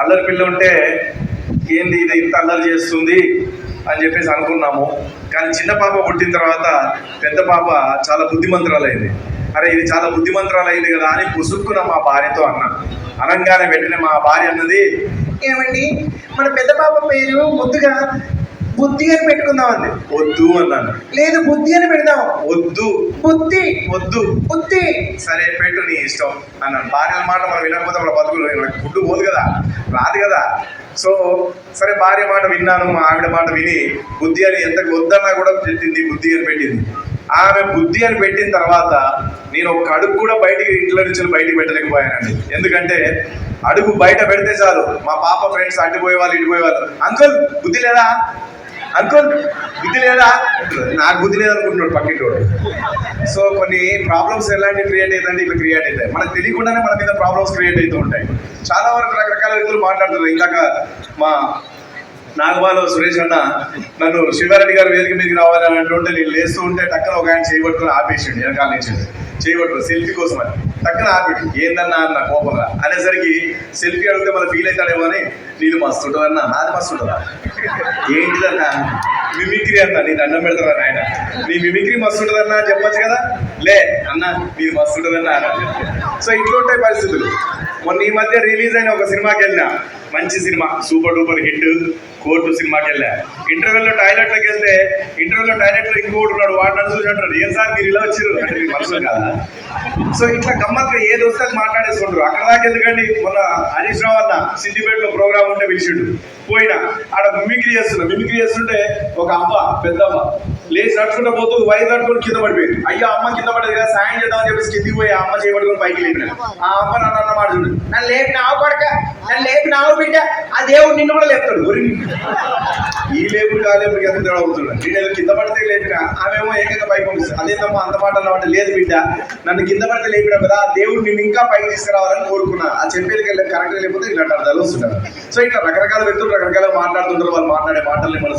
అల్లరి పిల్ల ఉంటే ఏంది ఇది ఇంత అల్లరి చేస్తుంది అని చెప్పేసి అనుకున్నాము. కానీ చిన్న పాప పుట్టిన తర్వాత పెద్ద పాప చాలా బుద్ధిమంతురాలైంది. అరే ఇది చాలా బుద్ధిమంతురాలైంది కదా అని పుసుక్కున మా భార్యతో అన్నా. అనగానే వెంటనే మా భార్య అన్నది, ఏమండి మన పెద్ద పాప పేరు ముద్దుగా బుద్ధి అని పెట్టుకుందామండి. వద్దు అన్నాను. లేదు బుద్ధి అని పెడదాం. వద్దు. బుద్ధి. వద్దు. బుద్ధి. సరే పెట్టు నీ ఇష్టం అన్నాను. భార్యల మాట మనం వినకపోతే మన బతుకులు ఫుడ్ పోదు కదా, రాదు కదా. సో సరే భార్య మాట విన్నాను, మా ఆవిడ మాట విని బుద్ధి అని ఎంత వద్దన్నా కూడా పెట్టింది, బుద్ధి అని పెట్టింది. ఆమె బుద్ధి అని పెట్టిన తర్వాత నేను ఒక అడుగు కూడా బయటికి ఇంట్లో నుంచి బయటికి పెట్టలేకపోయానండి. ఎందుకంటే అడుగు బయట పెడితే చాలు మా పాప ఫ్రెండ్స్ అడ్డుపోయే వాళ్ళు ఇటుపోయే వాళ్ళు, అంకుల్ బుద్ధి లేదా, అంకుల్ బుద్ధి లేదా, నాకు బుద్ధి లేదనుకుంటున్నాడు పక్కింటోడు. సో కొన్ని ప్రాబ్లమ్స్ ఎలాంటివి క్రియేట్ అవుతాయంటే ఇట్లా క్రియేట్ అవుతాయి. మనకు తెలియకుండానే మన మీద ప్రాబ్లమ్స్ క్రియేట్ అవుతూ ఉంటాయి. చాలా వరకు రకరకాల వ్యక్తులు మాట్లాడుతున్నారు. ఇందాక మా నాగబాలో సురేష్ అన్న నన్ను శివారెడ్డి గారు వేదిక మీదకి రావాలని అంటుంటే నేను లేస్తూ ఉంటే టక్కన ఒక ఆయన చేయబట్టుకుని ఆపేసిండు, వెనకాల నుంచి చేయబట్టుకుని సెల్ఫీ కోసం అని టక్కన ఆపేడు. ఏందన్నా అన్న కోపంగా అనేసరికి సెల్ఫీ అడిగితే మళ్ళీ ఫీల్ అవుతాడేమో అని, నీది మస్తు ఉంటుందన్నా, నాది మస్తు ఉంటుందా, ఏంటిదన్నా మిమిక్రీ అన్న, నీ దండం పెడతారా ఆయన, నీ మిమిక్రీ మస్తు ఉంటుందన్నా చెప్పచ్చు కదా, లే అన్న నీది మస్తు ఉంటుందన్నా. సో ఇట్లా ఉంటాయి పరిస్థితులు. మొన్న ఈ మధ్య రిలీజ్ అయిన ఒక సినిమాకి వెళ్ళినా, మంచి cinema, super duper hit, court సినిమాకి వెళ్ళా. ఇంటర్వెల్లో టాయిలెట్లోకి వెళ్తే ఇంటర్వెల్లో టాయిలెట్లో ఇంకోటి ఉన్నాడు, వాడు నన్ను చూసి అంటాడు, ఏం సార్ మీరు ఇలా వచ్చారు అంటే మీకు మనసు కదా. సో ఇట్లా గమ్మత్తుగా ఏది వస్తే అది మాట్లాడేసుకుంటారు. అక్కడ దాకా ఎందుకండి, మొన్న హరీష్ రావు అన్న సిద్దిపేటలో ప్రోగ్రామ్ ఉంటే పిలిచిండు, పోయినా ఆడ మిమిక్రీ చేస్తుంటే ఒక అమ్మ, పెద్దమ్మ లేచి నడుచుకుంటూ పోతూ వైర్ నడుచుకొని కింద పడిపోయింది. అయ్యో అమ్మ కింద పడేది కదా, సాయం చేద్దామని చెప్పేసి కిందికి పోయి ఆ అమ్మ చేయబడుకొని పైకి లేపిన. ఆ అమ్మ నన్ను అన్నమాట, చూడు నన్ను లేపిన ఆవు పడక, నన్ను లేపిన ఆవు బిడ్డ, ఆ దేవుడు నిన్ను కూడా లేపుతాడు. ఈ లేపుడు కాలేపుడికి ఎంత తేడా అవుతున్నాడు. నేను ఏదో కింద పడితే లేపిన, ఆమెమో ఏకంగా పైకి పంపిస్తాను. అదేందమ్మా అంత మాట అన్నమాట, లేదు బిడ్డ నన్ను కింద పడితే లేపినా కదా, ఆ దేవుడు నిన్ను ఇంకా పైకి తీసుకురావాలని కోరుకున్నా, ఆ చెప్పేది కరెక్ట్ లేకపోతే ఇలాంటి అర్థాలు వస్తుంటారు. సో ఇట్లా రకరకాల వ్యక్తులు రకరకాల మాట్లాడుతుంటారు. వాళ్ళు మాట్లాడే మాటల్ని మనం